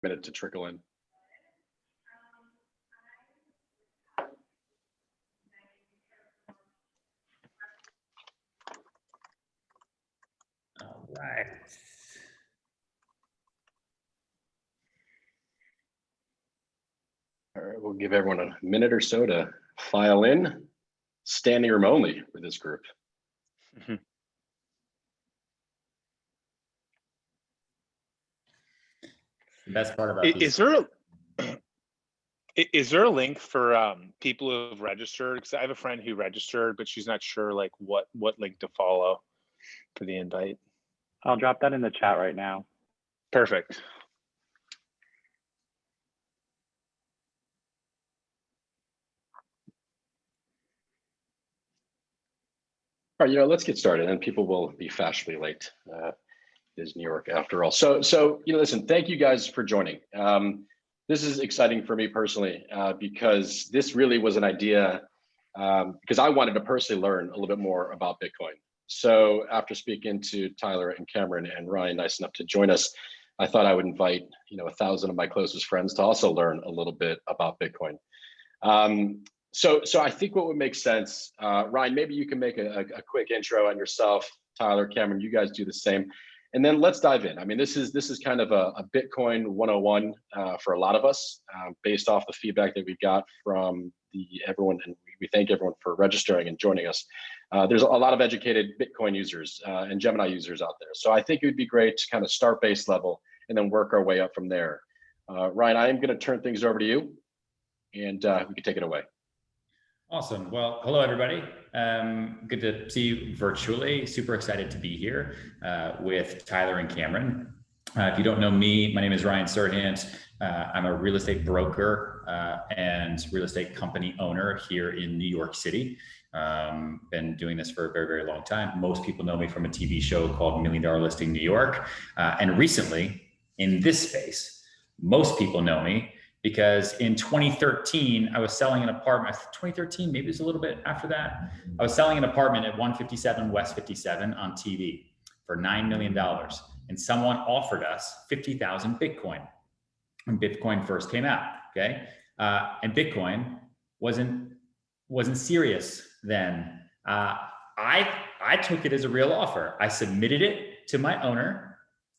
minute to trickle in. All right. All right, we'll give everyone a minute or so to file in. Standing room only for this group. The best part about Is there a link for people who have registered? Because I have a friend who registered, but she's not sure like what link to follow for the invite. I'll drop that in the chat right now. Perfect. All right, let's get started, and people will be fashionably late. It is New York after all. So listen, thank you guys for joining. This is exciting for me personally because this really was an idea because I wanted to personally learn a little bit more about Bitcoin. So after speaking to Tyler and Cameron and Ryan, nice enough to join us, I thought I would invite 1,000 of my closest friends to also learn a little bit about Bitcoin. So I think what would make sense, Ryan, maybe you can make a quick intro on yourself. Tyler, Cameron, you guys do the same. And then let's dive in. I mean, this is kind of a Bitcoin 101 for a lot of us, based off the feedback that we got from everyone, and we thank everyone for registering and joining us. There's a lot of educated Bitcoin users and Gemini users out there. So I think it would be great to kind of start base level and then work our way up from there. Ryan, I am going to turn things over to you, and we can take it away. Awesome. Well, hello, everybody. Good to see you virtually. Super excited to be here with Tyler and Cameron. If you don't know me, my name is Ryan Serhant. I'm a real estate broker and real estate company owner here in New York City. Been doing this for a very, very long time. Most people know me from a TV show called $1 Million Listing New York. And recently, in this space, most people know me because in 2013, I was selling an apartment. 2013, maybe it was a little bit after that. I was selling an apartment at 157 West 57 on TV for $9 million. And someone offered us 50,000 Bitcoin when Bitcoin first came out, okay? And Bitcoin wasn't serious then. I took it as a real offer. I submitted it to my owner,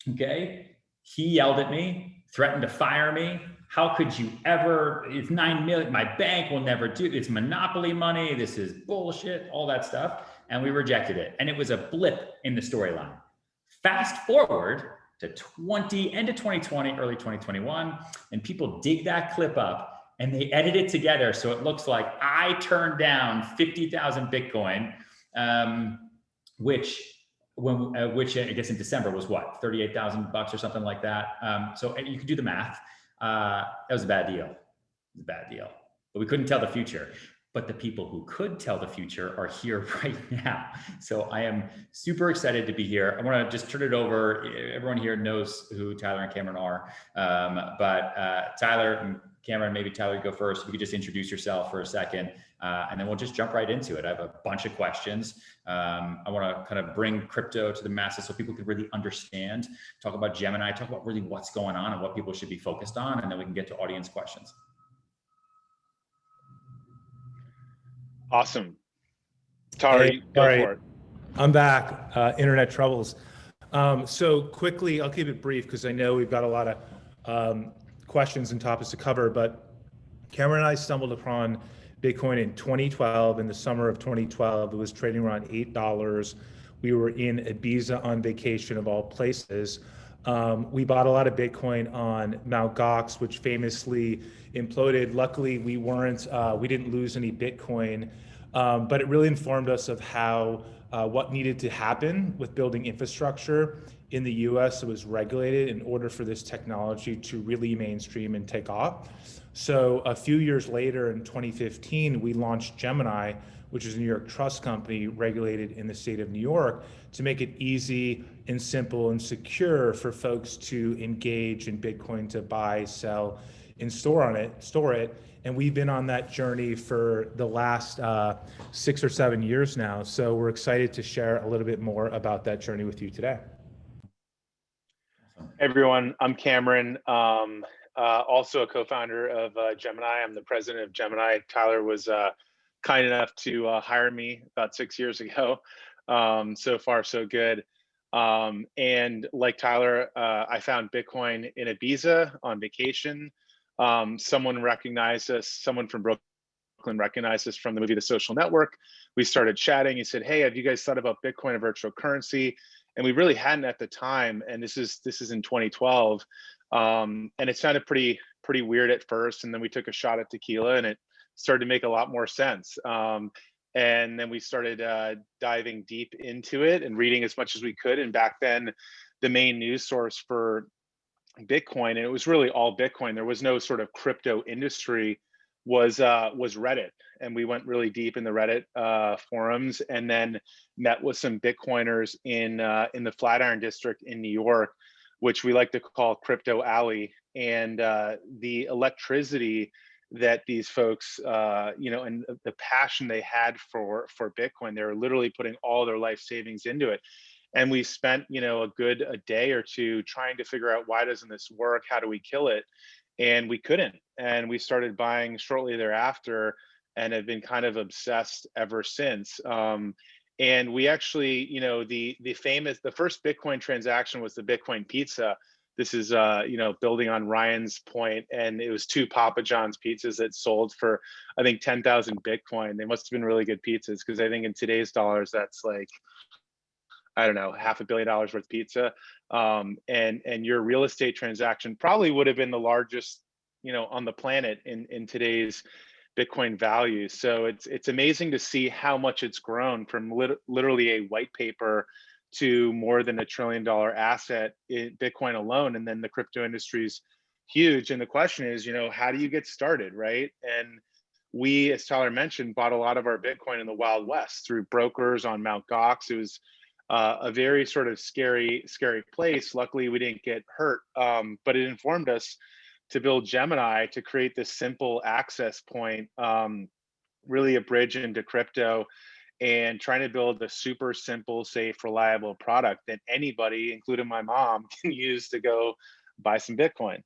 okay? He yelled at me, threatened to fire me. How could you ever, it's 9 million, my bank will never do, it's monopoly money, this is bullshit, all that stuff. And we rejected it. And it was a blip in the storyline. Fast forward to end of 2020, early 2021, and people dig that clip up and they edit it together. So it looks like I turned down 50,000 Bitcoin, which I guess in December was what, 38,000 bucks or something like that. So you could do the math. That was a bad deal. It was a bad deal, but we couldn't tell the future. But the people who could tell the future are here right now. So I am super excited to be here. I want to just turn it over. Everyone here knows who Tyler and Cameron are. But Tyler and Cameron, maybe Tyler, go first. If you could just introduce yourself for a second, and then we'll just jump right into it. I have a bunch of questions. I want to kind of bring crypto to the masses so people can really understand, talk about Gemini, talk about really what's going on and what people should be focused on, and then we can get to audience questions. Awesome. Tari, go for it. I'm back. Internet troubles. So quickly, I'll keep it brief because I know we've got a lot of questions and topics to cover, but Cameron and I stumbled upon Bitcoin in 2012, in the summer of 2012. It was trading around $8. We were in Ibiza on vacation of all places. We bought a lot of Bitcoin on Mt. Gox, which famously imploded. Luckily, we didn't lose any Bitcoin, but it really informed us of how what needed to happen with building infrastructure in the US that was regulated in order for this technology to really mainstream and take off. So a few years later in 2015, we launched Gemini, which is a New York trust company regulated in the state of New York, to make it easy and simple and secure for folks to engage in Bitcoin, to buy, sell, and store it. And we've been on that journey for the last 6 or 7 years now. So we're excited to share a little bit more about that journey with you today. Everyone, I'm Cameron, also a co-founder of Gemini. I'm the president of Gemini. Tyler was kind enough to hire me about 6 years ago. So far, so good. And like Tyler, I found Bitcoin in Ibiza on vacation. Someone recognized us, someone from Brooklyn recognized us from the movie The Social Network. We started chatting. He said, "Hey, have you guys thought about Bitcoin, a virtual currency?" And we really hadn't at the time. And this is in 2012, and it sounded pretty weird at first. And then we took a shot at tequila, and it started to make a lot more sense. And then we started diving deep into it and reading as much as we could. And back then, the main news source for Bitcoin, and it was really all Bitcoin, there was no sort of crypto industry, was Reddit. And we went really deep in the Reddit forums, and then met with some Bitcoiners in the Flatiron District in New York, which we like to call Crypto Alley. And the electricity that these folks, and the passion they had for Bitcoin, they were literally putting all their life savings into it. And we spent, a day or two trying to figure out, why doesn't this work? How do we kill it? And we couldn't. And we started buying shortly thereafter, and have been kind of obsessed ever since. And we actually, the first Bitcoin transaction was the Bitcoin pizza. This is, building on Ryan's point, and it was 2 Papa John's pizzas that sold for, I think, 10,000 Bitcoin. They must have been really good pizzas, because I think in today's dollars, that's like, I don't know, $500 million worth of pizza. And your real estate transaction probably would have been the largest, on the planet in today's Bitcoin value. So it's amazing to see how much it's grown from literally a white paper to more than $1 trillion asset in Bitcoin alone. And then the crypto industry is huge. And the question is, how do you get started, right? And we, as Tyler mentioned, bought a lot of our Bitcoin in the Wild West through brokers on Mt. Gox. It was a very sort of scary place. Luckily, we didn't get hurt, but it informed us to build Gemini to create this simple access point, really a bridge into crypto, and trying to build a super simple, safe, reliable product that anybody, including my mom, can use to go buy some Bitcoin.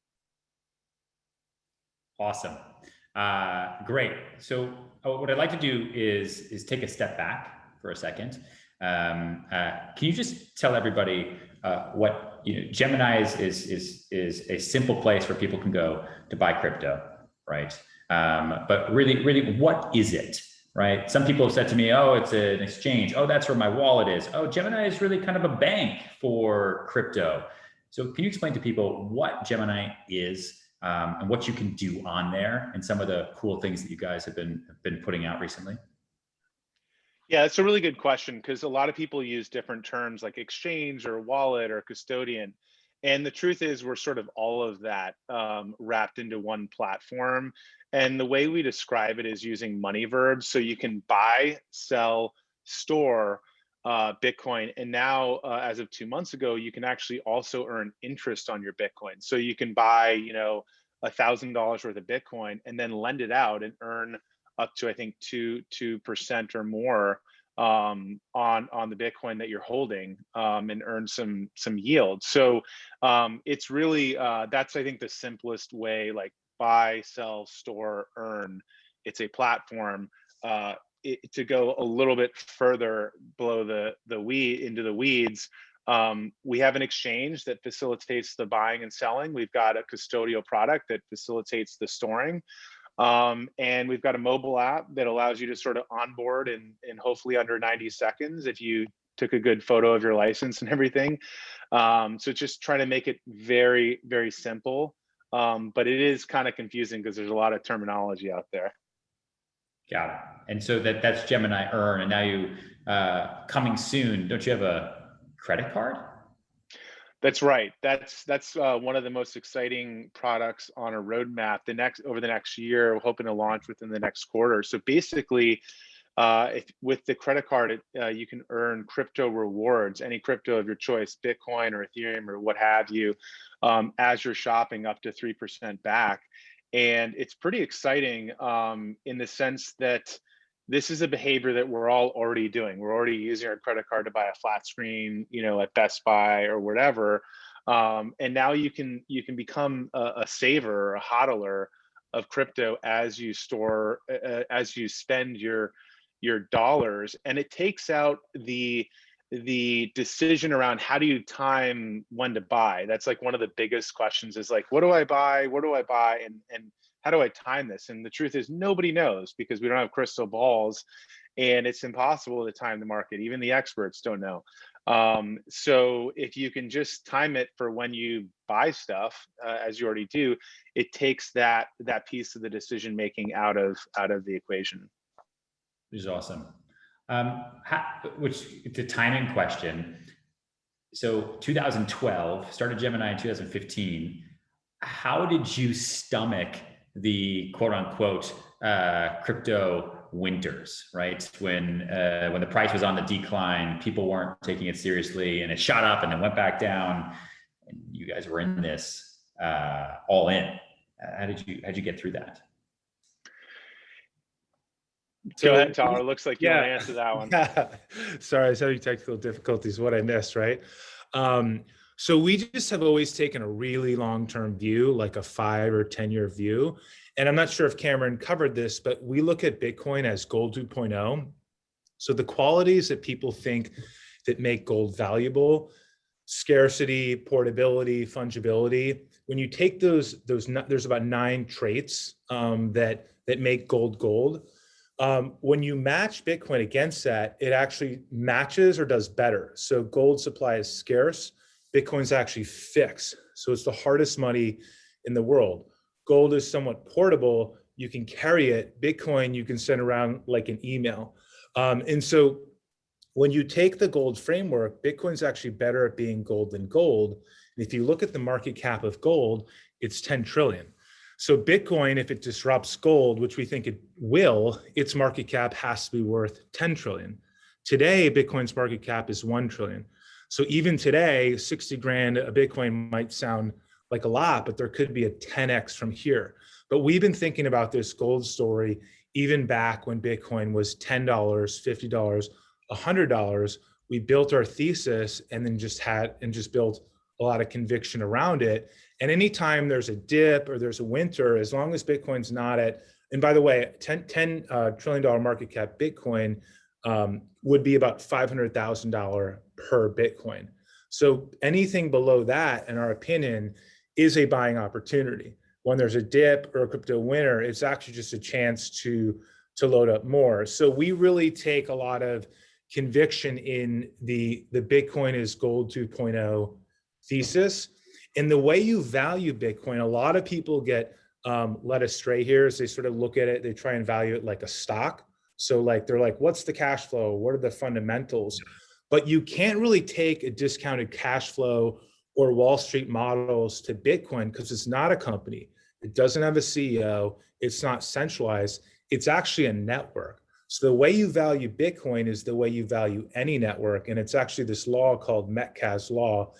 Awesome. Great. So what I'd like to do is take a step back for a second. Can you just tell everybody what Gemini is a simple place where people can go to buy crypto, right? But really, what is it, right? Some people have said to me, "Oh, it's an exchange. Oh, that's where my wallet is. Oh, Gemini is really kind of a bank for crypto." So can you explain to people what Gemini is, and what you can do on there, and some of the cool things that you guys have been putting out recently? Yeah, it's a really good question, because a lot of people use different terms like exchange or wallet or custodian. And the truth is, we're sort of all of that wrapped into one platform. And the way we describe it is using money verbs. So you can buy, sell, store Bitcoin. And now, as of 2 months ago, you can actually also earn interest on your Bitcoin. So you can buy, $1,000 worth of Bitcoin and then lend it out and earn up to, I think, 2% or more on the Bitcoin that you're holding, and earn some yield. So it's really that's, I think, the simplest way, like buy, sell, store, earn. It's a platform. To go a little bit further below into the weeds, we have an exchange that facilitates the buying and selling. We've got a custodial product that facilitates the storing. And we've got a mobile app that allows you to sort of onboard in hopefully under 90 seconds if you took a good photo of your license and everything. So just trying to make it very, very simple. But it is kind of confusing because there's a lot of terminology out there. Got it. And so that's Gemini Earn. And now you, coming soon, don't you have a credit card? That's right. That's one of the most exciting products on a roadmap. Over the next year, we're hoping to launch within the next quarter. So basically, with the credit card, you can earn crypto rewards, any crypto of your choice, Bitcoin or Ethereum or what have you, as you're shopping, up to 3% back. And it's pretty exciting in the sense that this is a behavior that we're all already doing. We're already using our credit card to buy a flat screen, at Best Buy or whatever. And now you can become a saver or a hodler of crypto as you store, as you spend your dollars, and it takes out the decision around how do you time when to buy. That's like one of the biggest questions, is like, what do I buy? Where do I buy? And how do I time this? And the truth is, nobody knows, because we don't have crystal balls, and it's impossible to time the market. Even the experts don't know. So if you can just time it for when you buy stuff, as you already do, it takes that piece of the decision making out of the equation. Which is awesome. Which the timing question. So 2012, started Gemini in 2015. How did you stomach the quote unquote crypto winters, right? When the price was on the decline, people weren't taking it seriously, and it shot up and then went back down, and you guys were in this all in. How'd you get through that? Go ahead, Tyler. Looks like you want to answer that one. Yeah. Sorry, I was having technical difficulties. What I missed, right? So we just have always taken a really long-term view, like a 5 or 10-year view. And I'm not sure if Cameron covered this, but we look at Bitcoin as gold 2.0. So the qualities that people think that make gold valuable: scarcity, portability, fungibility. When you take those, there's about 9 traits that make gold gold. When you match Bitcoin against that, it actually matches or does better. So gold supply is scarce, Bitcoin's actually fixed. So it's the hardest money in the world. Gold is somewhat portable, you can carry it. Bitcoin, you can send around like an email. And so when you take the gold framework, Bitcoin's actually better at being gold than gold. And if you look at the market cap of gold, it's 10 trillion. So Bitcoin, if it disrupts gold, which we think it will, its market cap has to be worth 10 trillion. Today, Bitcoin's market cap is 1 trillion. So even today, 60 grand a Bitcoin might sound like a lot, but there could be a 10x from here. But we've been thinking about this gold story even back when Bitcoin was $10, $50, $100. We built our thesis and then just built a lot of conviction around it. And anytime there's a dip or there's a winter, as long as Bitcoin's not at, and by the way, $10 trillion market cap Bitcoin would be about $500,000 per Bitcoin. So anything below that, in our opinion, is a buying opportunity. When there's a dip or a crypto winter, it's actually just a chance to load up more. So we really take a lot of conviction in the Bitcoin is gold 2.0 thesis. And the way you value Bitcoin, a lot of people get led astray here as they sort of look at it, they try and value it like a stock. So like, they're like, what's the cash flow? What are the fundamentals? But you can't really take a discounted cash flow or Wall Street models to Bitcoin because it's not a company. It doesn't have a CEO. It's not centralized. It's actually a network. So the way you value Bitcoin is the way you value any network. And it's actually this law called Metcalfe's law,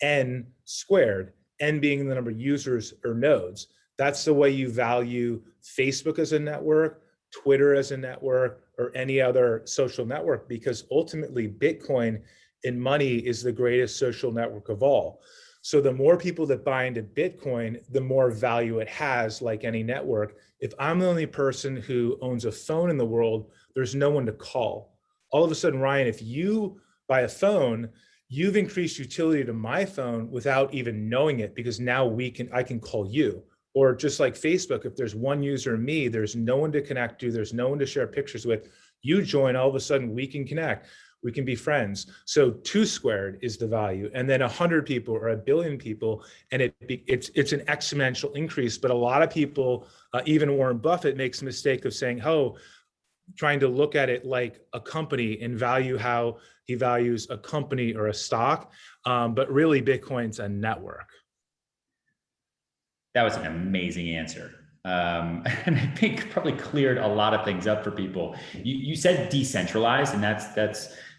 N squared, N being the number of users or nodes. That's the way you value Facebook as a network, Twitter as a network, or any other social network, because ultimately Bitcoin in money is the greatest social network of all. So the more people that buy into Bitcoin, the more value it has, like any network. If I'm the only person who owns a phone in the world, there's no one to call. All of a sudden, Ryan, if you buy a phone, you've increased utility to my phone without even knowing it, because now I can call you. Or just like Facebook, if there's one user and me, there's no one to connect to, there's no one to share pictures with. You join, all of a sudden we can connect, we can be friends. So 2 squared is the value, and then 100 people or 1 billion people, and it's an exponential increase. But a lot of people, even Warren Buffett, makes the mistake of saying, oh, trying to look at it like a company and value how he values a company or a stock. But really, Bitcoin's a network. That was an amazing answer. And I think probably cleared a lot of things up for people. You said decentralized, and that's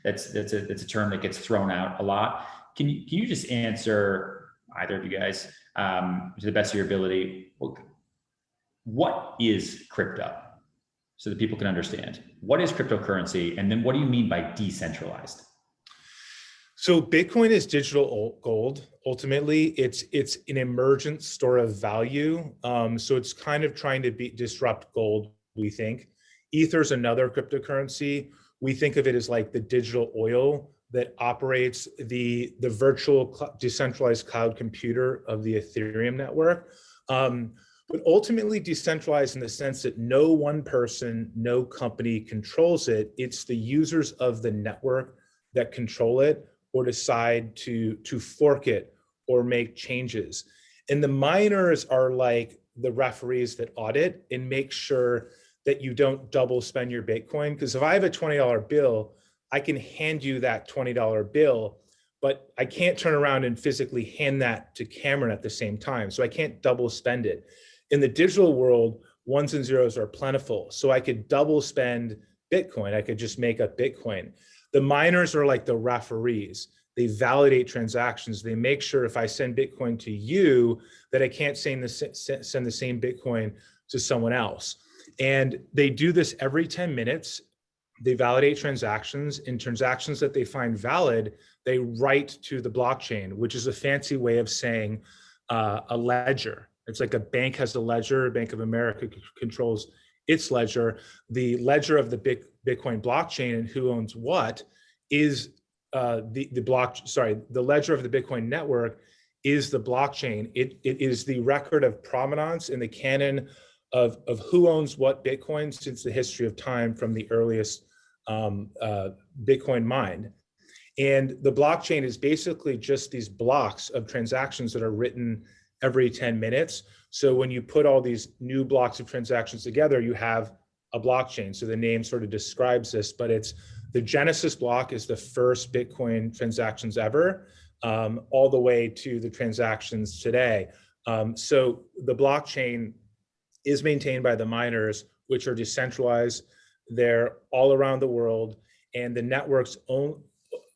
a term that gets thrown out a lot. Can you just answer, either of you guys, to the best of your ability, what is crypto, so that people can understand what is cryptocurrency, and then what do you mean by decentralized? So Bitcoin is digital gold. Ultimately, it's an emergent store of value. So it's kind of trying to disrupt gold, we think. Ether is another cryptocurrency. We think of it as like the digital oil that operates the virtual decentralized cloud computer of the Ethereum network. But ultimately decentralized in the sense that no one person, no company controls it. It's the users of the network that control it or decide to fork it or make changes. And the miners are like the referees that audit and make sure that you don't double spend your Bitcoin. Because if I have a $20 bill, I can hand you that $20 bill, but I can't turn around and physically hand that to Cameron at the same time. So I can't double spend it. In the digital world, ones and zeros are plentiful. So I could double spend Bitcoin. I could just make up Bitcoin. The miners are like the referees. They validate transactions. They make sure if I send Bitcoin to you, that I can't send the same Bitcoin to someone else. And they do this every 10 minutes. They validate transactions, and transactions that they find valid, they write to the blockchain, which is a fancy way of saying a ledger. It's like a bank has a ledger, Bank of America controls its ledger. The ledger of the Bitcoin blockchain and who owns what is the ledger of the Bitcoin network is the blockchain. It is the record of provenance in the canon of who owns what Bitcoin since the history of time from the earliest Bitcoin mined. And the blockchain is basically just these blocks of transactions that are written every 10 minutes. So when you put all these new blocks of transactions together, you have a blockchain. So the name sort of describes this, but it's the Genesis block is the first Bitcoin transactions ever, all the way to the transactions today. So the blockchain is maintained by the miners, which are decentralized. They're all around the world, and the network's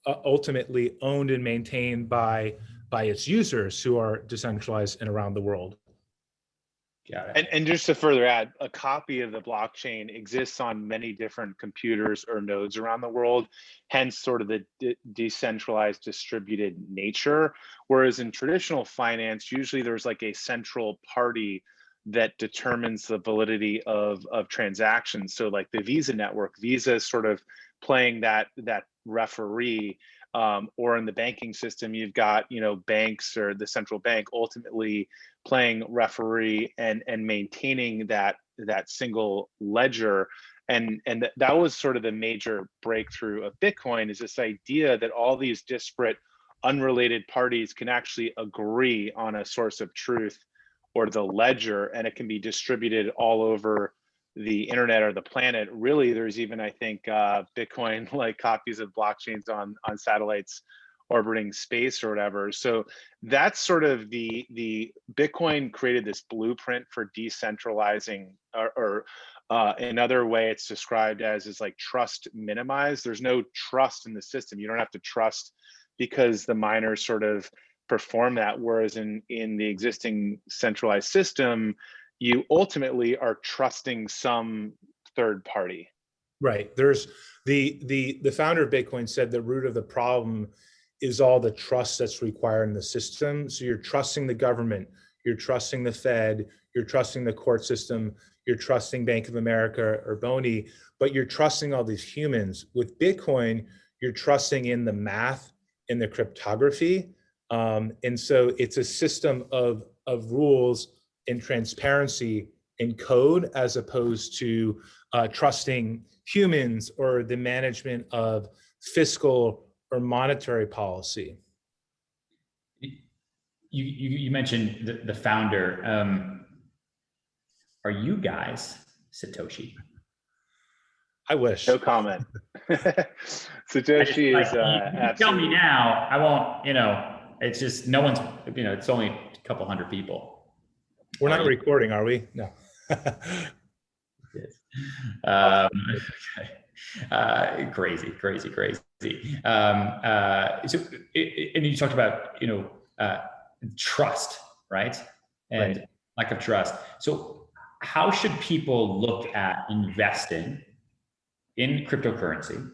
ultimately owned and maintained by its users who are decentralized and around the world. Got it. And just to further add, a copy of the blockchain exists on many different computers or nodes around the world, hence sort of the decentralized distributed nature. Whereas in traditional finance, usually there's like a central party that determines the validity of transactions. So like the Visa network, Visa is sort of playing that referee, or in the banking system, you've got, banks or the central bank ultimately playing referee and maintaining that single ledger. And that was sort of the major breakthrough of Bitcoin, is this idea that all these disparate, unrelated parties can actually agree on a source of truth or the ledger, and it can be distributed all over the internet or the planet. Really, there's even, I think, Bitcoin like copies of blockchains on satellites orbiting space or whatever. So that's sort of the Bitcoin created this blueprint for decentralizing, or another way it's described as is like trust minimized. There's no trust in the system. You don't have to trust because the miners sort of perform that. Whereas in the existing centralized system, you ultimately are trusting some third party. Right. There's the founder of Bitcoin said the root of the problem is all the trust that's required in the system. So you're trusting the government, you're trusting the Fed, you're trusting the court system, you're trusting Bank of America or Boney, but you're trusting all these humans. With Bitcoin, you're trusting in the math, in the cryptography. And so it's a system of rules and transparency and code, as opposed to trusting humans or the management of fiscal or monetary policy. You mentioned the founder. Are you guys Satoshi? I wish. No comment. Satoshi is you tell me now, I won't, it's just no one's, it's only a couple hundred people. We're not recording, are we? No. Okay. Crazy. So, and you talked about, trust, right? And lack of trust. So how should people look at investing in cryptocurrency?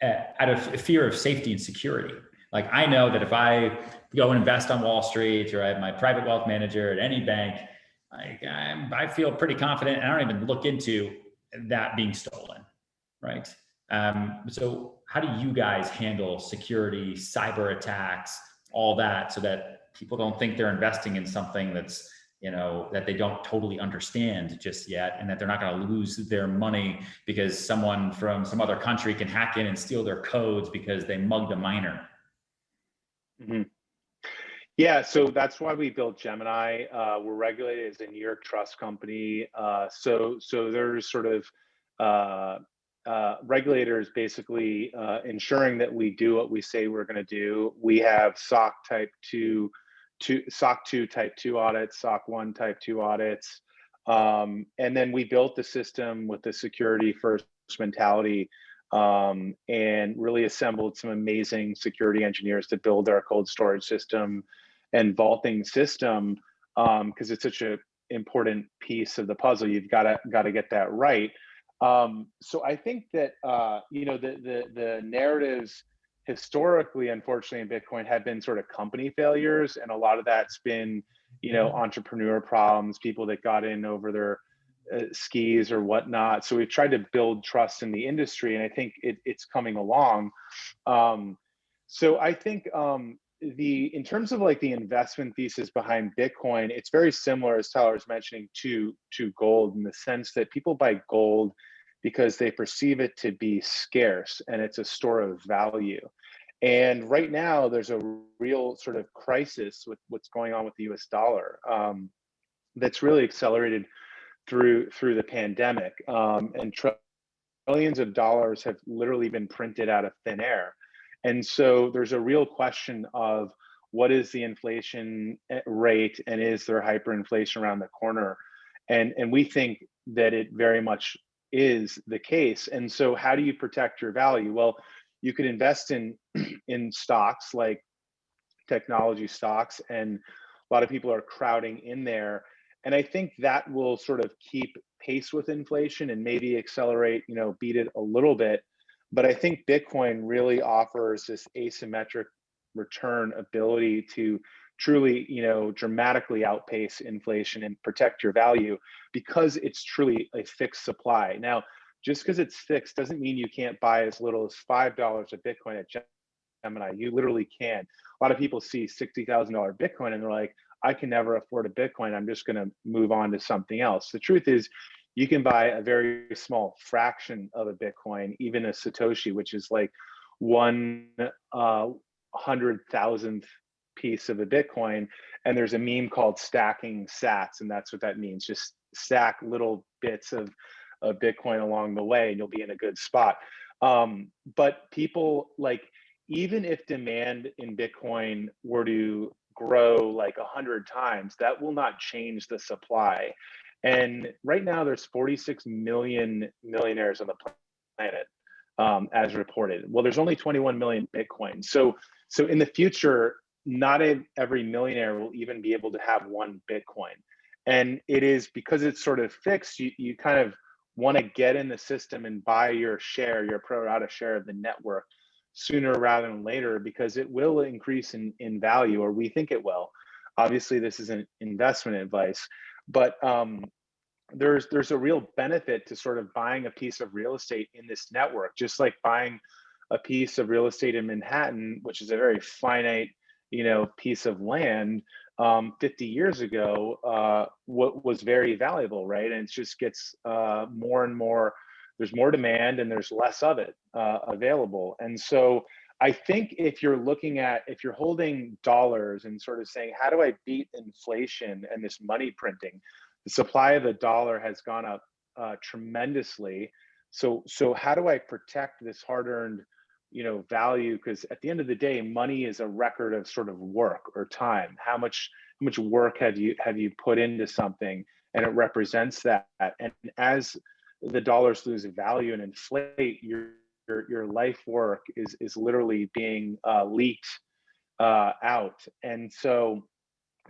out of fear of safety and security. Like I know that if I go and invest on Wall Street, or I have my private wealth manager at any bank, I feel pretty confident, and I don't even look into that being stolen, right? So how do you guys handle security, cyber attacks, all that, so that people don't think they're investing in something that's, that they don't totally understand just yet, and that they're not going to lose their money because someone from some other country can hack in and steal their codes because they mugged a miner? Mm-hmm. Yeah, so that's why we built Gemini. We're regulated as a New York trust company. So there's sort of regulators basically ensuring that we do what we say we're going to do. We have SOC type 2, SOC 2 type 2 audits, SOC 1 type 2 audits. And then we built the system with the security first mentality, and really assembled some amazing security engineers to build our cold storage system and vaulting system, because it's such an important piece of the puzzle. You've got to get that right. So I think that the narratives historically, unfortunately, in Bitcoin have been sort of company failures, and a lot of that's been entrepreneur problems, people that got in over their skis or whatnot. So we've tried to build trust in the industry, and I think it's coming along. So I think in terms of like the investment thesis behind Bitcoin, it's very similar, as Tyler was mentioning, to gold, in the sense that people buy gold because they perceive it to be scarce and it's a store of value. And right now there's a real sort of crisis with what's going on with the US dollar, that's really accelerated through the pandemic, and trillions of dollars have literally been printed out of thin air. And so there's a real question of what is the inflation rate, and is there hyperinflation around the corner? And we think that it very much is the case. And so how do you protect your value? Well, you could invest in stocks like technology stocks, and a lot of people are crowding in there. And I think that will sort of keep pace with inflation and maybe accelerate, beat it a little bit. But I think Bitcoin really offers this asymmetric return ability to truly, dramatically outpace inflation and protect your value, because it's truly a fixed supply. Now, just because it's fixed doesn't mean you can't buy as little as $5 of Bitcoin at Gemini. You literally can. A lot of people see $60,000 Bitcoin and they're like, I can never afford a Bitcoin, I'm just going to move on to something else. The truth is, you can buy a very small fraction of a Bitcoin, even a Satoshi, which is like 100,000th piece of a Bitcoin. And there's a meme called stacking sats, and that's what that means. Just stack little bits of Bitcoin along the way and you'll be in a good spot. But people, like, even if demand in Bitcoin were to grow like 100 times, that will not change the supply. And right now there's 46 million millionaires on the planet, as reported. Well, there's only 21 million Bitcoin. So in the future, not every millionaire will even be able to have one Bitcoin. And it is because it's sort of fixed, you kind of want to get in the system and buy your pro rata share of the network sooner rather than later, because it will increase in value, or we think it will. Obviously, this isn't investment advice, but there's a real benefit to sort of buying a piece of real estate in this network, just like buying a piece of real estate in Manhattan, which is a very finite, piece of land. 50 years ago, what was very valuable, right? And it just gets more and more. There's more demand and there's less of it available. And so I think if you're holding dollars and sort of saying, how do I beat inflation and this money printing? The supply of the dollar has gone up tremendously. So how do I protect this hard-earned, value? Because at the end of the day, money is a record of sort of work or time. How much work have you put into something, and it represents that. And as the dollars lose value and inflate, your life work is literally being leaked out. And so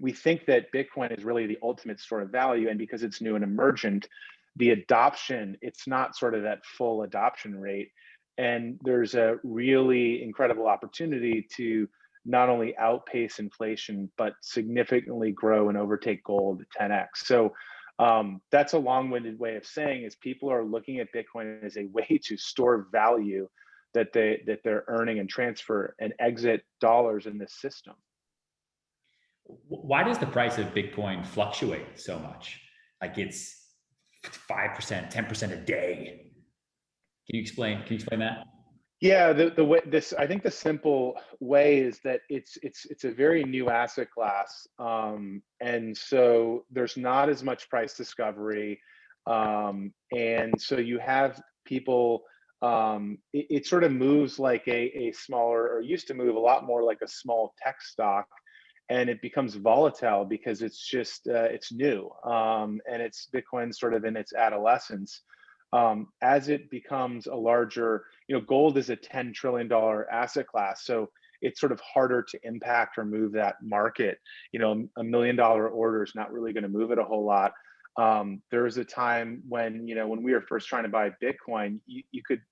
we think that Bitcoin is really the ultimate store of value. And because it's new and emergent, the adoption, it's not sort of that full adoption rate. And there's a really incredible opportunity to not only outpace inflation, but significantly grow and overtake gold 10x. So that's a long-winded way of saying is people are looking at Bitcoin as a way to store value that they're earning and transfer and exit dollars in this system. Why does the price of Bitcoin fluctuate so much? Like it's 5%, 10% a day. Can you explain that? Yeah, the way this, I think the simple way is that it's a very new asset class, and so there's not as much price discovery, and so you have people. It sort of moves like a smaller, or used to move a lot more like a small tech stock, and it becomes volatile because it's just it's new, and it's Bitcoin sort of in its adolescence. As it becomes a larger, gold is a $10 trillion asset class. So it's sort of harder to impact or move that market. $1 million order is not really going to move it a whole lot. There was a time when, when we were first trying to buy Bitcoin, you could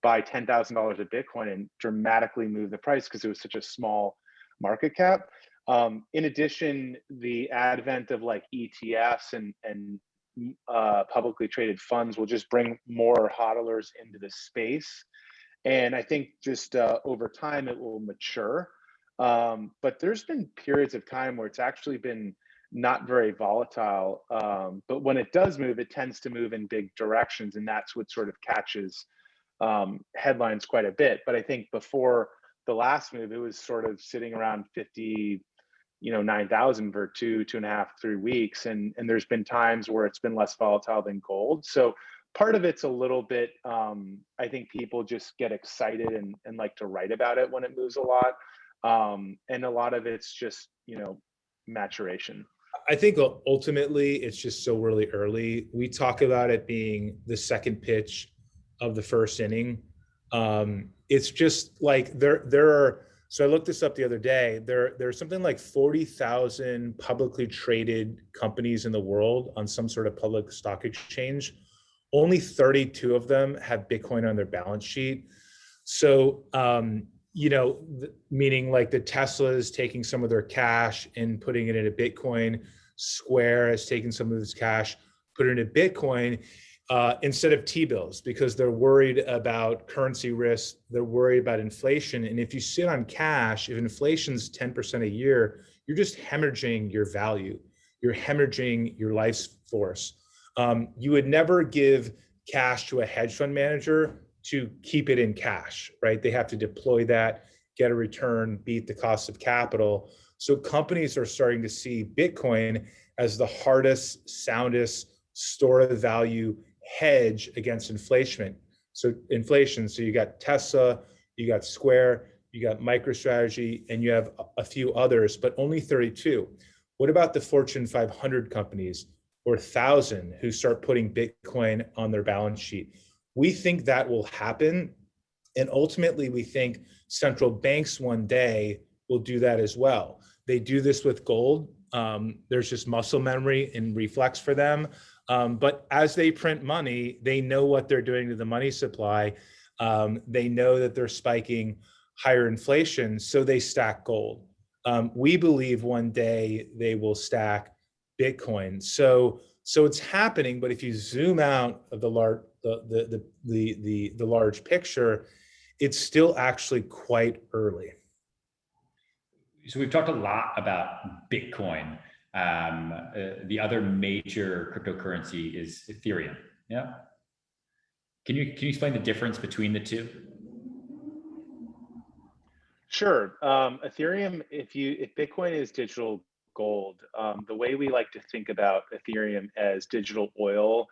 buy $10,000 of Bitcoin and dramatically move the price because it was such a small market cap. In addition, the advent of like ETFs and publicly traded funds will just bring more hodlers into the space, and I think just over time it will mature, but there's been periods of time where it's actually been not very volatile, but when it does move, it tends to move in big directions, and that's what sort of catches headlines quite a bit. But I think before the last move, it was sort of sitting around 9,000 for 2.5, 3 weeks. And there's been times where it's been less volatile than gold. So part of it's a little bit, I think people just get excited and like to write about it when it moves a lot. And a lot of it's just, maturation. I think ultimately it's just so really early. We talk about it being the second pitch of the first inning. It's just like there are. So I looked this up the other day. There's something like 40,000 publicly traded companies in the world on some sort of public stock exchange. Only 32 of them have Bitcoin on their balance sheet. So, meaning like the Tesla is taking some of their cash and putting it into Bitcoin. Square is taking some of this cash, put it into Bitcoin. Instead of T-bills, because they're worried about currency risk, they're worried about inflation. And if you sit on cash, if inflation's 10% a year, you're just hemorrhaging your value. You're hemorrhaging your life force. You would never give cash to a hedge fund manager to keep it in cash, right? They have to deploy that, get a return, beat the cost of capital. So companies are starting to see Bitcoin as the hardest, soundest store of value hedge against inflation. So you got Tesla, you got Square, you got MicroStrategy, and you have a few others, but only 32. What about the Fortune 500 companies or 1,000 who start putting Bitcoin on their balance sheet? We think that will happen. And ultimately, we think central banks one day will do that as well. They do this with gold. There's just muscle memory and reflex for them. But as they print money, they know what they're doing to the money supply. They know that they're spiking higher inflation, so they stack gold. We believe one day they will stack Bitcoin. So it's happening. But if you zoom out of the large picture, it's still actually quite early. So we've talked a lot about Bitcoin. The other major cryptocurrency is Ethereum. Yeah. Can you explain the difference between the two? Sure. Ethereum, if Bitcoin is digital gold, the way we like to think about Ethereum as digital oil,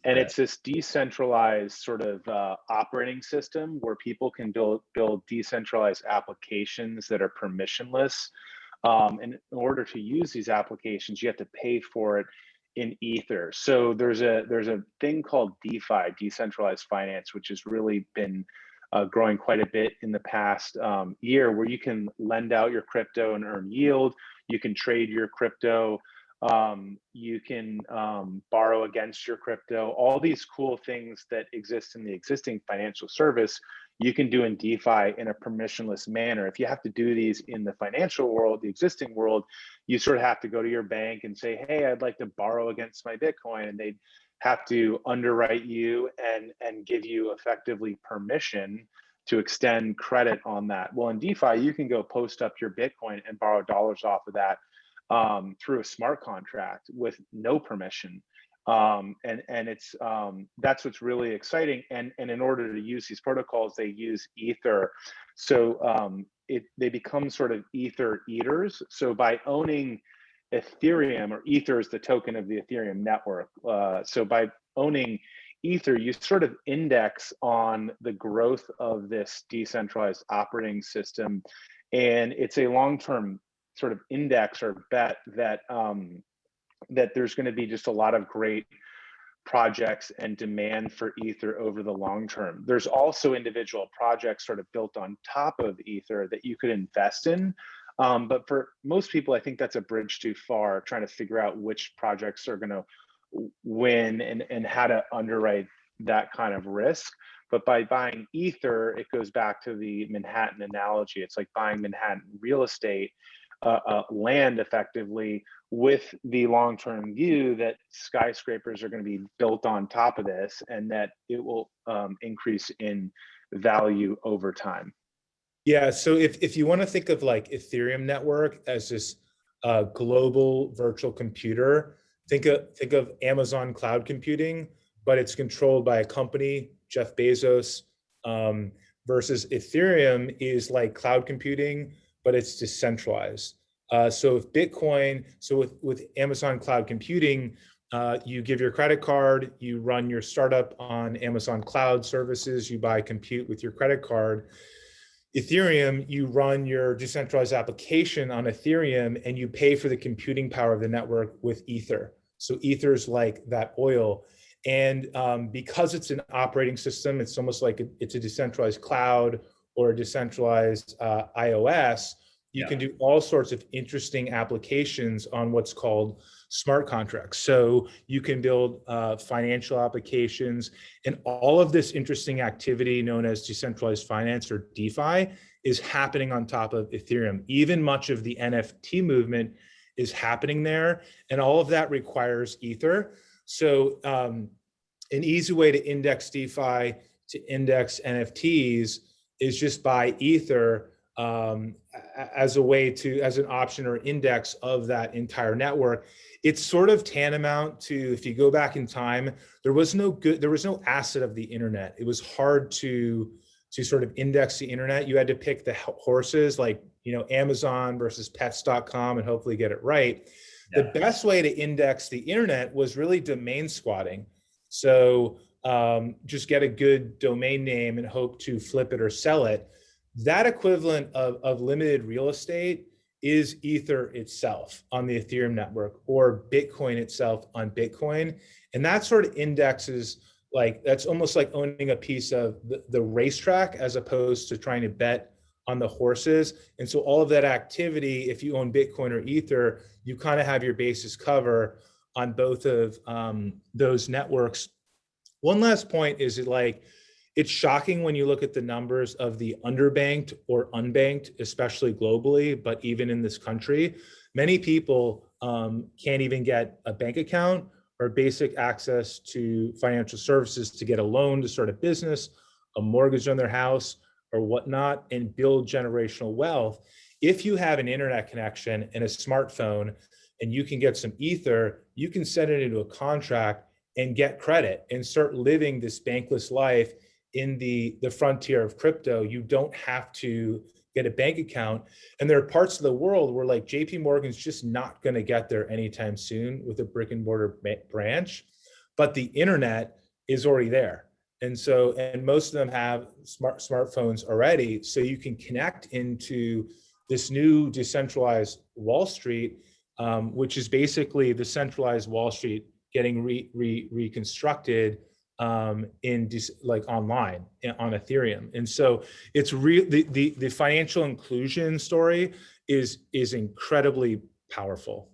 and it's this decentralized sort of operating system where people can build decentralized applications that are permissionless. And in order to use these applications, you have to pay for it in Ether. So there's a thing called DeFi, decentralized finance, which has really been growing quite a bit in the past year, where you can lend out your crypto and earn yield. You can trade your crypto. You can borrow against your crypto. All these cool things that exist in the existing financial service, you can do in DeFi in a permissionless manner. If you have to do these in the financial world, the existing world, you sort of have to go to your bank and say, hey, I'd like to borrow against my Bitcoin. And they'd have to underwrite you and give you effectively permission to extend credit on that. Well, in DeFi, you can go post up your Bitcoin and borrow dollars off of that through a smart contract with no permission. And it's that's what's really exciting. And in order to use these protocols, they use Ether. So they become sort of Ether eaters. So by owning Ethereum, or Ether is the token of the Ethereum network. So by owning Ether, you sort of index on the growth of this decentralized operating system. And it's a long-term sort of index or bet that that there's going to be just a lot of great projects and demand for Ether over the long term. There's also individual projects sort of built on top of Ether that you could invest in. But for most people, I think that's a bridge too far, trying to figure out which projects are going to win and how to underwrite that kind of risk. But by buying Ether, it goes back to the Manhattan analogy. It's like buying Manhattan real estate, land effectively, with the long-term view that skyscrapers are going to be built on top of this and that it will increase in value over time. Yeah, so if you want to think of like Ethereum network as this global virtual computer, think of Amazon cloud computing, but it's controlled by a company, Jeff Bezos, versus Ethereum is like cloud computing, but it's decentralized. So if Bitcoin, so with Amazon cloud computing, you give your credit card, you run your startup on Amazon cloud services, you buy compute with your credit card. Ethereum, you run your decentralized application on Ethereum and you pay for the computing power of the network with Ether. So Ether is like that oil. And because it's an operating system, it's almost like it's a decentralized cloud or a decentralized iOS. You can do all sorts of interesting applications on what's called smart contracts. So you can build financial applications, and all of this interesting activity known as decentralized finance or DeFi is happening on top of Ethereum. Even much of the NFT movement is happening there, and all of that requires Ether. So an easy way to index DeFi, to index NFTs, is just buy Ether as a way to, as an option or index of that entire network. It's sort of tantamount to, if you go back in time, there was no asset of the internet. It was hard to sort of index the internet. You had to pick the horses, like, you know, Amazon versus pets.com, and hopefully get it right. Yeah. The best way to index the internet was really domain squatting. So just get a good domain name and hope to flip it or sell it. That equivalent of limited real estate is Ether itself on the Ethereum network, or Bitcoin itself on Bitcoin. And that sort of indexes, like, that's almost like owning a piece of the racetrack as opposed to trying to bet on the horses. And so all of that activity, if you own Bitcoin or Ether, you kind of have your bases covered on both of those networks. One last point is, it's shocking when you look at the numbers of the underbanked or unbanked, especially globally, but even in this country, many people can't even get a bank account or basic access to financial services to get a loan to start a business, a mortgage on their house or whatnot, and build generational wealth. If you have an internet connection and a smartphone and you can get some Ether, you can set it into a contract and get credit and start living this bankless life in the frontier of crypto. You don't have to get a bank account. And there are parts of the world where, like, JP Morgan's just not going to get there anytime soon with a brick and mortar branch, but the internet is already there. And so, and most of them have smartphones already. So you can connect into this new decentralized Wall Street, which is basically the centralized Wall Street getting reconstructed like online on Ethereum. And so it's the financial inclusion story is incredibly powerful.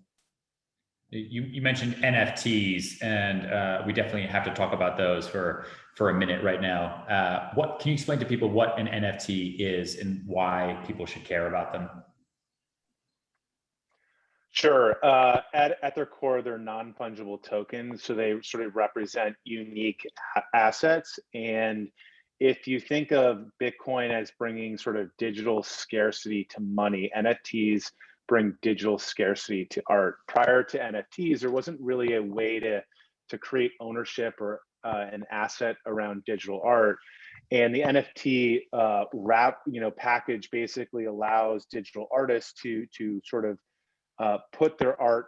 You mentioned NFTs, and we definitely have to talk about those for a minute right now. What can you explain to people what an NFT is and why people should care about them? Sure. At their core, they're non-fungible tokens, so they sort of represent unique assets. And if you think of Bitcoin as bringing sort of digital scarcity to money, NFTs bring digital scarcity to art. Prior to NFTs, there wasn't really a way to create ownership or an asset around digital art. And the NFT package basically allows digital artists to sort of put their art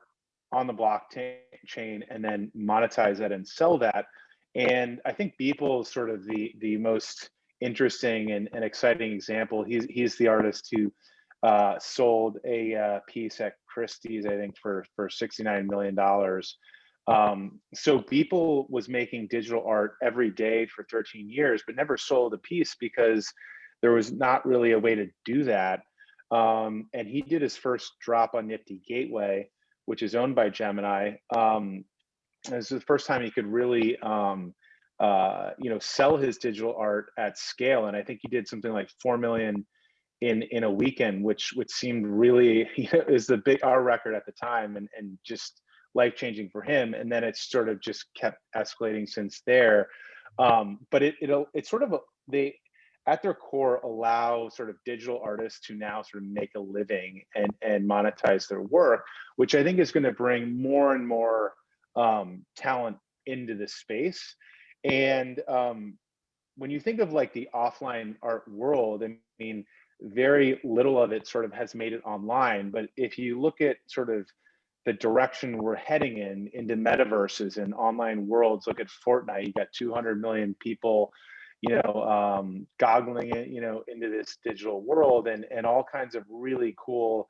on the blockchain and then monetize that and sell that. And I think Beeple is sort of the most interesting and exciting example. He's the artist who sold a piece at Christie's, I think, for $69 million. So Beeple was making digital art every day for 13 years, but never sold a piece because there was not really a way to do that. And he did his first drop on Nifty Gateway, which is owned by Gemini. This is the first time he could really, sell his digital art at scale. And I think he did something like 4 million in a weekend, which seemed really, is the big R record at the time, and just life-changing for him. And then it's sort of just kept escalating since there. But it's sort of they at their core allow sort of digital artists to now sort of make a living and monetize their work, which I think is going to bring more and more talent into this space. And when you think of like the offline art world, I mean, very little of it sort of has made it online. But if you look at sort of the direction we're heading into metaverses and online worlds, look at Fortnite, you got 200 million people goggling it, into this digital world, and all kinds of really cool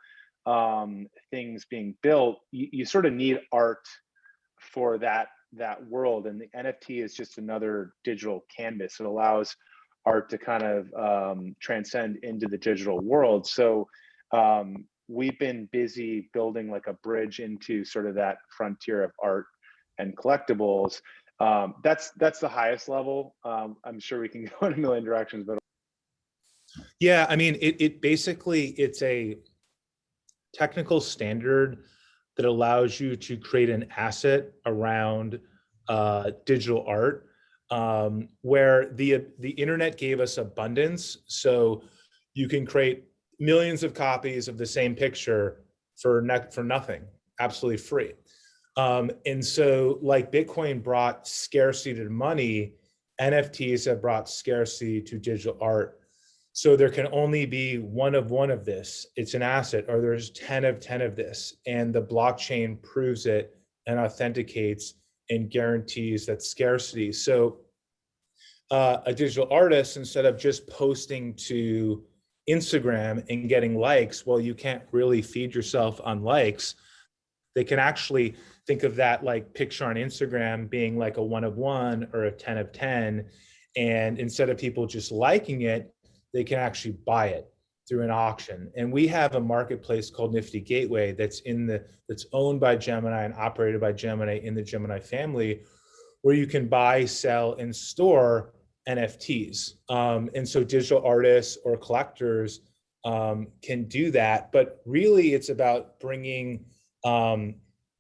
things being built. You sort of need art for that world, and the NFT is just another digital canvas. It allows art to kind of transcend into the digital world. So we've been busy building like a bridge into sort of that frontier of art and collectibles. That's the highest level. I'm sure we can go in a million directions, but Yeah, I mean, it basically, it's a technical standard that allows you to create an asset around digital art, where the internet gave us abundance. So you can create millions of copies of the same picture for nothing, absolutely free. And so like Bitcoin brought scarcity to money, NFTs have brought scarcity to digital art. So there can only be one of this. It's an asset, or there's 10 of this. And the blockchain proves it and authenticates and guarantees that scarcity. So a digital artist, instead of just posting to Instagram and getting likes, well, you can't really feed yourself on likes. They can actually think of that like picture on Instagram being like a 1 of 1 or a 10 of 10. And instead of people just liking it, they can actually buy it through an auction. And we have a marketplace called Nifty Gateway that's owned by Gemini and operated by Gemini in the Gemini family, where you can buy, sell, and store NFTs. And so digital artists or collectors can do that. But really, it's about bringing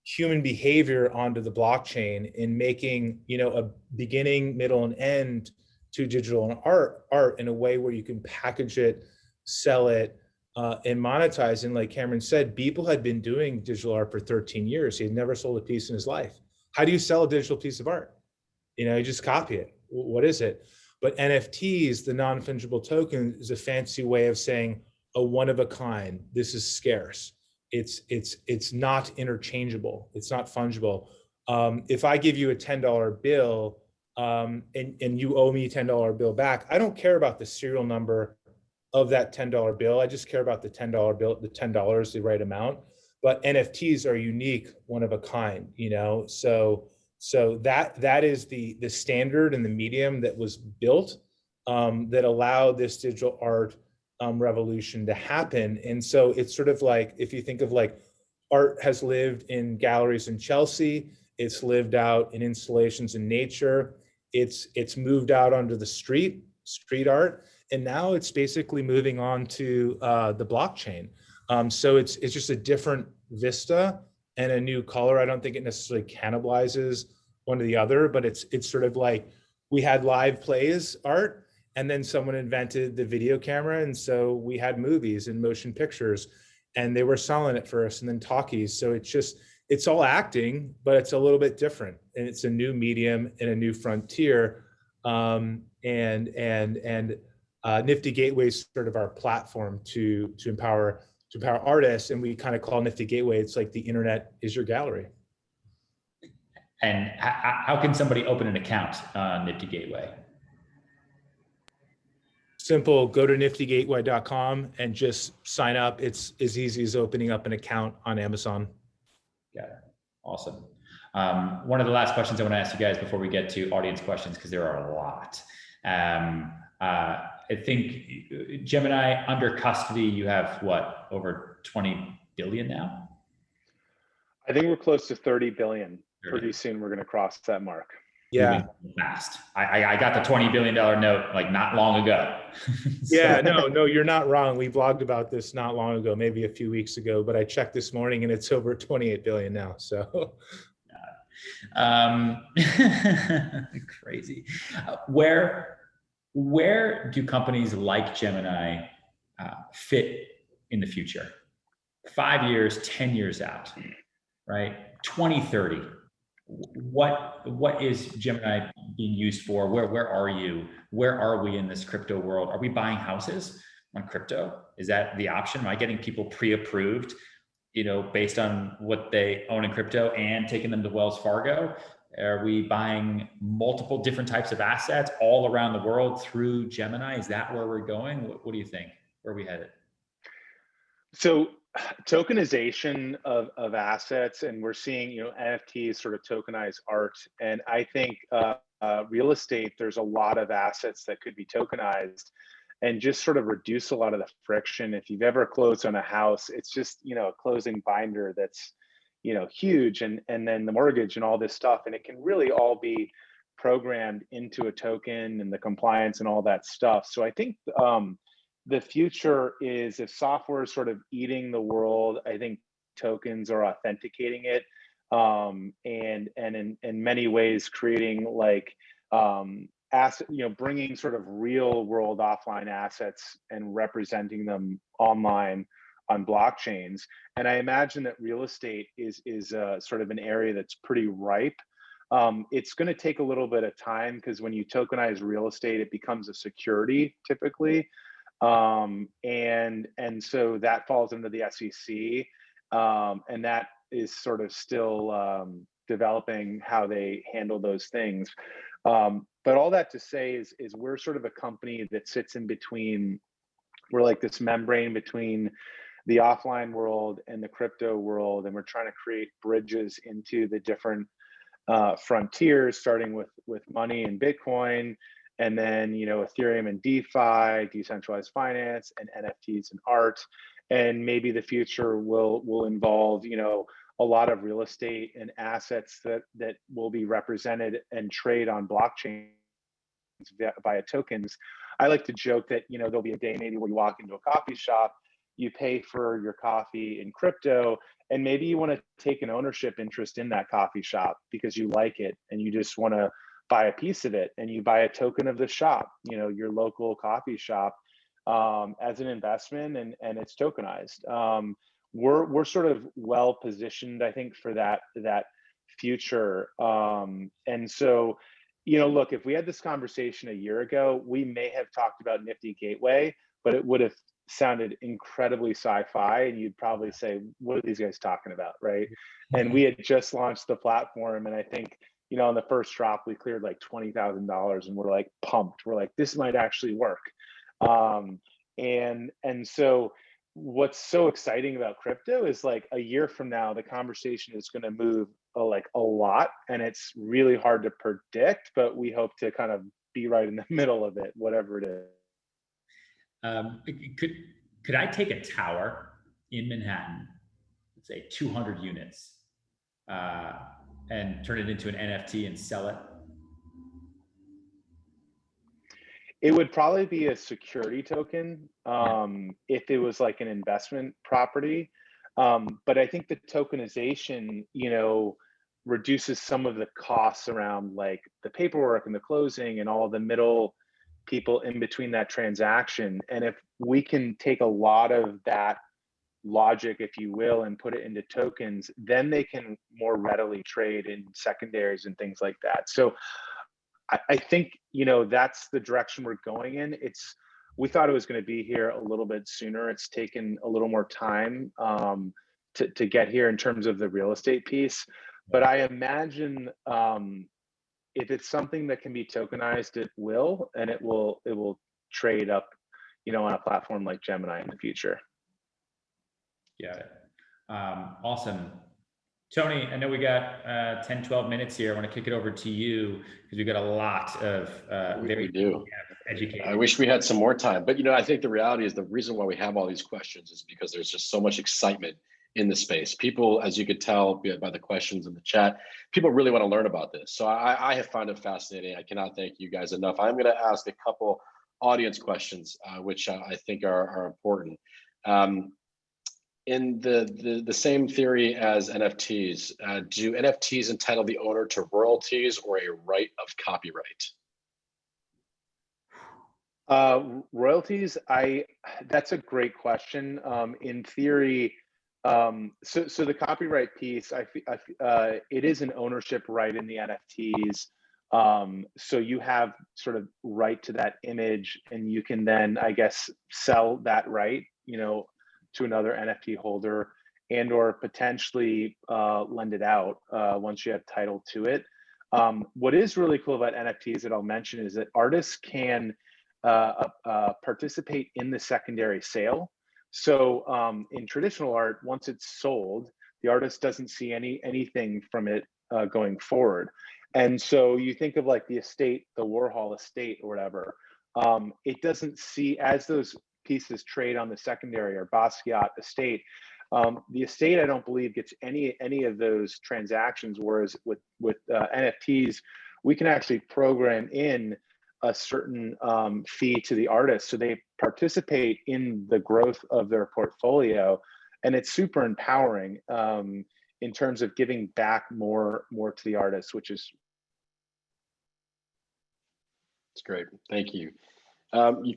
human behavior onto the blockchain and making, a beginning, middle, and end to digital art in a way where you can package it, sell it, and monetize. And like Cameron said, Beeple had been doing digital art for 13 years. He had never sold a piece in his life. How do you sell a digital piece of art? You just copy it. What is it? But NFTs, the non-fungible token, is a fancy way of saying a one of a kind. This is scarce. It's not interchangeable. It's not fungible. If I give you a $10 bill and you owe me a $10 bill back, I don't care about the serial number of that $10 bill. I just care about the $10 bill, the $10, the right amount. But NFTs are unique, one of a kind, So that is the standard and the medium that was built that allowed this digital art revolution to happen. And so it's sort of like, if you think of like art has lived in galleries in Chelsea. It's lived out in installations in nature. It's moved out onto the street art, and now it's basically moving on to the blockchain. So it's just a different vista and a new color. I don't think it necessarily cannibalizes one to the other, but it's sort of like we had live plays art, and then someone invented the video camera, and so we had movies and motion pictures, and they were selling it first, and then talkies. So it's all acting, but it's a little bit different, and it's a new medium and a new frontier. And Nifty Gateway is sort of our platform to empower artists, and we kind of call Nifty Gateway, it's like the internet is your gallery. And how can somebody open an account on Nifty Gateway? Simple, go to niftygateway.com and just sign up. It's as easy as opening up an account on Amazon. Got it. Awesome. One of the last questions I want to ask you guys before we get to audience questions, because there are a lot. I think Gemini under custody, you have what, over 20 billion now? I think we're close to 30 billion. Pretty soon we're going to cross that mark. Yeah. Fast. I got the $20 billion note like not long ago. Yeah, no, you're not wrong. We blogged about this not long ago, maybe a few weeks ago, but I checked this morning and it's over 28 billion now. So crazy. Where do companies like Gemini fit in the future? 5 years, 10 years out, right? 2030. What is Gemini being used for? Where are you? Where are we in this crypto world? Are we buying houses on crypto? Is that the option? Am I getting people pre-approved, based on what they own in crypto and taking them to Wells Fargo? Are we buying multiple different types of assets all around the world through Gemini? Is that where we're going? What do you think? Where are we headed? So tokenization of assets, and we're seeing, NFTs sort of tokenize art. And I think real estate, there's a lot of assets that could be tokenized and just sort of reduce a lot of the friction. If you've ever closed on a house, it's just, a closing binder that's, huge, and then the mortgage and all this stuff. And it can really all be programmed into a token and the compliance and all that stuff. So I think the future is, if software is sort of eating the world, I think tokens are authenticating it, and in many ways creating like asset, bringing sort of real world offline assets and representing them online on blockchains. And I imagine that real estate is sort of an area that's pretty ripe. It's going to take a little bit of time, because when you tokenize real estate, it becomes a security typically. And so that falls under the SEC, and that is sort of still developing how they handle those things. But all that to say is we're sort of a company that sits in between. We're like this membrane between the offline world and the crypto world, and we're trying to create bridges into the different frontiers, starting with money and Bitcoin, and then Ethereum and DeFi, decentralized finance, and NFTs and art. And maybe the future will involve a lot of real estate and assets that will be represented and trade on blockchains via tokens. I like to joke that there'll be a day maybe where you walk into a coffee shop, you pay for your coffee in crypto, and maybe you want to take an ownership interest in that coffee shop because you like it and you just want to buy a piece of it, and you buy a token of the shop, your local coffee shop, as an investment, and it's tokenized. We're sort of well positioned, I think, for that future. And so, look, if we had this conversation a year ago, we may have talked about Nifty Gateway, but it would have sounded incredibly sci-fi, and you'd probably say, what are these guys talking about, right? And we had just launched the platform, and I think on the first drop we cleared like $20,000, and we're like pumped. We're like, this might actually work. And so what's so exciting about crypto is, like, a year from now the conversation is going to move a lot, and it's really hard to predict, but we hope to kind of be right in the middle of it, whatever it is. Could I take a tower in Manhattan, say 200 units and turn it into an NFT and sell it? It would probably be a security token if it was like an investment property. But I think the tokenization, reduces some of the costs around like the paperwork and the closing and all the middle people in between that transaction. And if we can take a lot of that logic, if you will, and put it into tokens, then they can more readily trade in secondaries and things like that. So I think, that's the direction we're going in. We thought it was going to be here a little bit sooner. It's taken a little more time to get here in terms of the real estate piece. But I imagine if it's something that can be tokenized, it will, and it will trade up, on a platform like Gemini in the future. Got it. Awesome. Tony, I know we got 10, 12 minutes here. I want to kick it over to you because we've got a lot of we do. Educated. I wish we had some more time, but I think the reality is the reason why we have all these questions is because there's just so much excitement in the space. People, as you could tell by the questions in the chat, people really want to learn about this. So I have found it fascinating. I cannot thank you guys enough. I'm going to ask a couple audience questions, which I think are important. In the same theory as NFTs, do NFTs entitle the owner to royalties or a right of copyright? Royalties, that's a great question. In theory, so the copyright piece, it is an ownership right in the NFTs. So you have sort of right to that image, and you can then, I guess, sell that right, to another NFT holder, and or potentially lend it out once you have title to it. What is really cool about NFTs that I'll mention is that artists can participate in the secondary sale. So in traditional art, once it's sold, the artist doesn't see anything from it going forward. And so you think of like the estate, the Warhol estate or whatever, it doesn't see, as those pieces trade on the secondary or Basquiat estate, the estate, I don't believe, gets any of those transactions, whereas with NFTs, we can actually program in a certain fee to the artist, so they participate in the growth of their portfolio, and it's super empowering in terms of giving back more to the artist, which is It's great. Thank you.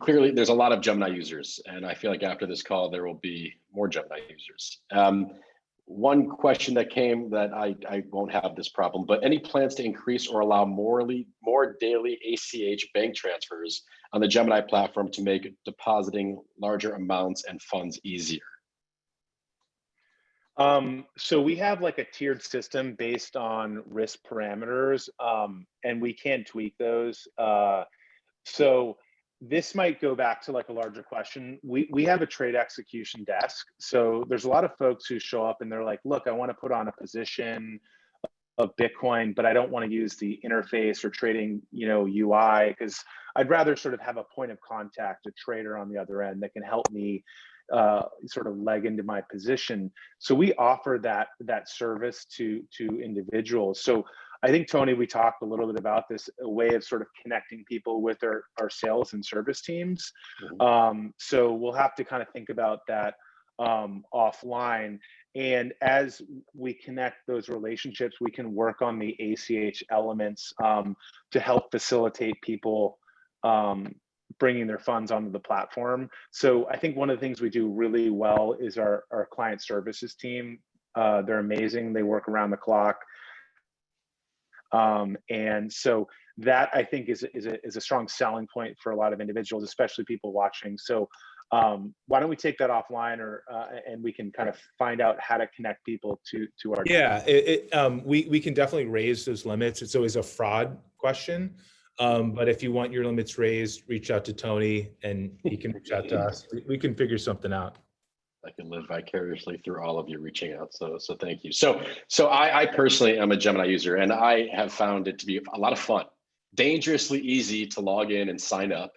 Clearly, there's a lot of Gemini users, and I feel like after this call, there will be more Gemini users. One question that came that I won't have this problem, but any plans to increase or allow more daily ACH bank transfers on the Gemini platform to make depositing larger amounts and funds easier? So we have like a tiered system based on risk parameters, and we can tweak those. So this might go back to like a larger question. We have a trade execution desk. So there's a lot of folks who show up and they're like, look, I want to put on a position of Bitcoin, but I don't want to use the interface or trading, UI, because I'd rather sort of have a point of contact, a trader on the other end that can help me sort of leg into my position. So we offer that service to individuals. So I think, Tony, we talked a little bit about this, a way of sort of connecting people with our sales and service teams. So we'll have to kind of think about that offline. And as we connect those relationships, we can work on the ACH elements to help facilitate people bringing their funds onto the platform. So I think one of the things we do really well is our client services team. They're amazing. They work around the clock. And so that, I think, is a strong selling point for a lot of individuals, especially people watching. So why don't we take that offline, or and we can kind of find out how to connect people to our team. We can definitely raise those limits. It's always a fraud question. But if you want your limits raised, reach out to Tony and he can reach out to us. We can figure something out. I can live vicariously through all of you reaching out. So thank you. So I personally am a Gemini user, and I have found it to be a lot of fun, dangerously easy to log in and sign up.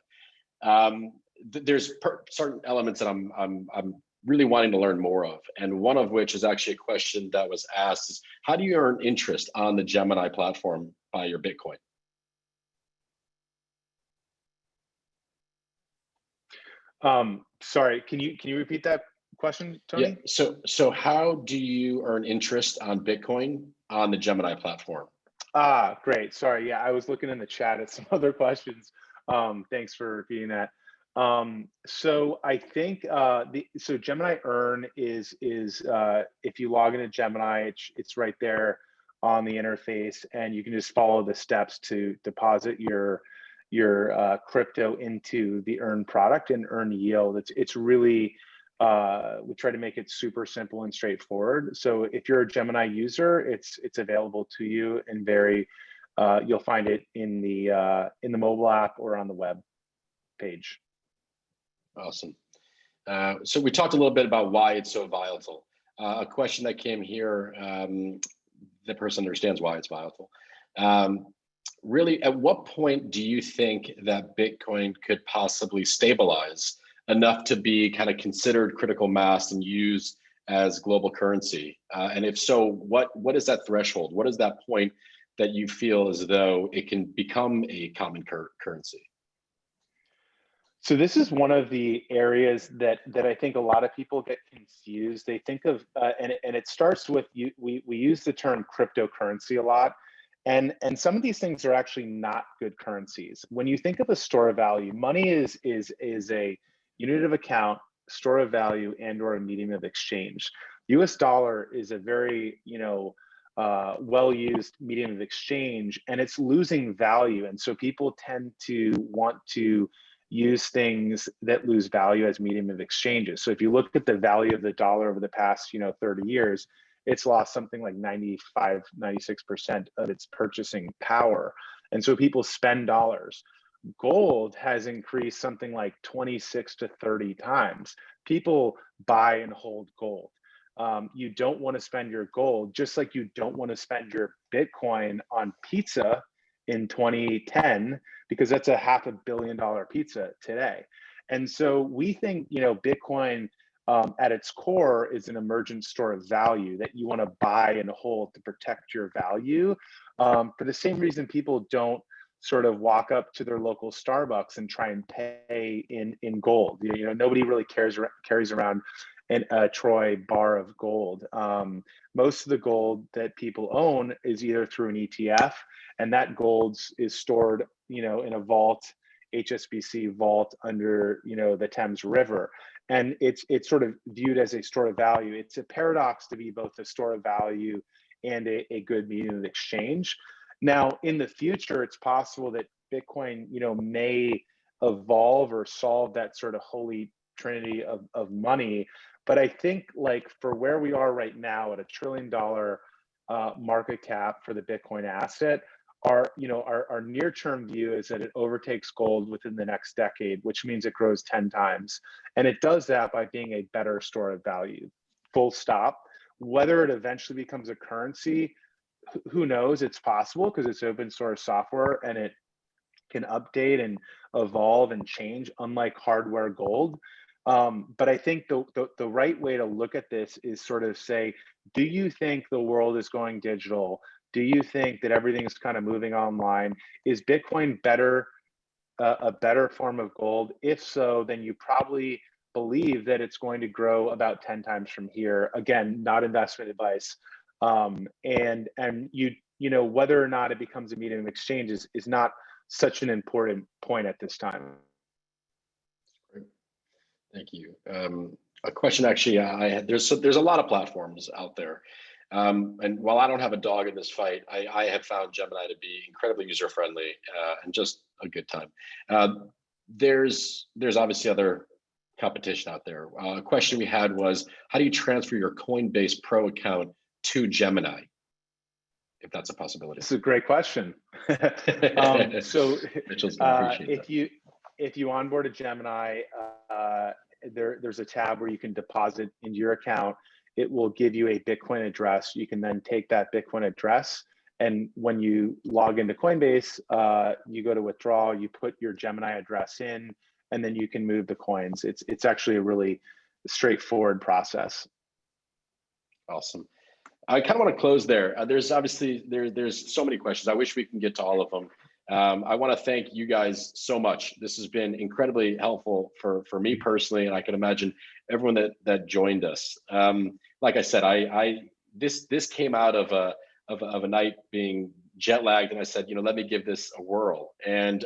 There's certain elements that I'm really wanting to learn more of. And one of which is actually a question that was asked is, how do you earn interest on the Gemini platform by your Bitcoin? Sorry, can you repeat that question, Tony? Yeah, so how do you earn interest on Bitcoin on the Gemini platform? Ah, great. Sorry. Yeah, I was looking in the chat at some other questions. Thanks for repeating that. So I think so Gemini Earn is if you log into Gemini, it's right there on the interface, and you can just follow the steps to deposit your crypto into the Earn product and earn yield. It's really we try to make it super simple and straightforward. So if you're a Gemini user, it's available to you, and you'll find it in the mobile app or on the web page. Awesome. So we talked a little bit about why it's so volatile. A question that came here, the person understands why it's volatile. Really, at what point do you think that Bitcoin could possibly stabilize enough to be kind of considered critical mass and used as global currency? And if so, what is that threshold? What is that point that you feel as though it can become a common currency? So this is one of the areas that I think a lot of people get confused. They think of and it starts with we use the term cryptocurrency a lot, and some of these things are actually not good currencies. When you think of a store of value, money is a unit of account, store of value, and or a medium of exchange. US dollar is a very well-used medium of exchange, and it's losing value, and so people tend to want to use things that lose value as medium of exchanges. So if you look at the value of the dollar over the past 30 years, it's lost something like 95, 96% of its purchasing power. And so people spend dollars. Gold has increased something like 26 to 30 times. People buy and hold gold. You don't want to spend your gold, just like you don't want to spend your Bitcoin on pizza in 2010, because that's a $500 million pizza today. And so we think, Bitcoin at its core is an emergent store of value that you want to buy and hold to protect your value. For the same reason people don't sort of walk up to their local Starbucks and try and pay in gold. Nobody really carries around a Troy bar of gold. Most of the gold that people own is either through an ETF, and that gold is stored, in a vault, HSBC vault under, the Thames River. And it's sort of viewed as a store of value. It's a paradox to be both a store of value and a good medium of exchange. Now, in the future, it's possible that Bitcoin, may evolve or solve that sort of holy trinity of money. But I think, like, for where we are right now at $1 trillion market cap for the Bitcoin asset, our near-term view is that it overtakes gold within the next decade, which means it grows 10 times. And it does that by being a better store of value, full stop. Whether it eventually becomes a currency, who knows? It's possible because it's open source software and it can update and evolve and change, unlike hardware gold. But I think the right way to look at this is sort of say, do you think the world is going digital? Do you think that everything is kind of moving online? Is Bitcoin a better form of gold? If so, then you probably believe that it's going to grow about 10 times from here. Again, not investment advice. And whether or not it becomes a medium of exchange is not such an important point at this time. Great. Thank you. A question actually I had, there's a lot of platforms out there. And while I don't have a dog in this fight, I have found Gemini to be incredibly user-friendly and just a good time. There's obviously other competition out there. A question we had was, how do you transfer your Coinbase Pro account to Gemini, if that's a possibility? It's a great question. So if you onboard a Gemini, there's a tab where you can deposit into your account. It will give you a Bitcoin address. You can then take that Bitcoin address, and when you log into Coinbase, you go to withdraw, you put your Gemini address in, and then you can move the coins. It's actually a really straightforward process. Awesome. I kind of want to close there. There's obviously there's so many questions. I wish we can get to all of them. I want to thank you guys so much. This has been incredibly helpful for me personally, and I can imagine everyone that joined us. Like I said, this came out of a night being jet lagged, and I said, let me give this a whirl. And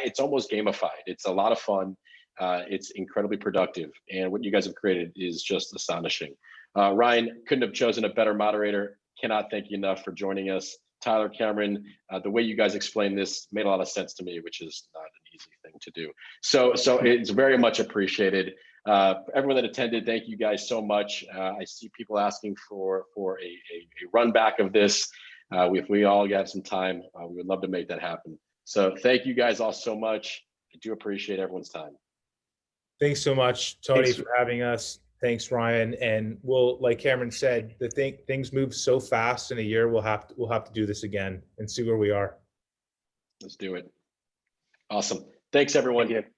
it's almost gamified. It's a lot of fun. It's incredibly productive, and what you guys have created is just astonishing. Ryan, couldn't have chosen a better moderator. Cannot thank you enough for joining us. Tyler, Cameron, the way you guys explained this made a lot of sense to me, which is not an easy thing to do. So it's very much appreciated. Everyone that attended, thank you guys so much. I see people asking for a run back of this. If we all got some time, we would love to make that happen. So thank you guys all so much. I do appreciate everyone's time. Thanks so much, Tony, Thanks for having us. Thanks, Ryan. And we'll, like Cameron said, things move so fast in a year. We'll have to do this again and see where we are. Let's do it. Awesome. Thanks, everyone. Thank you.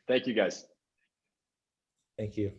Thank you, guys. Thank you.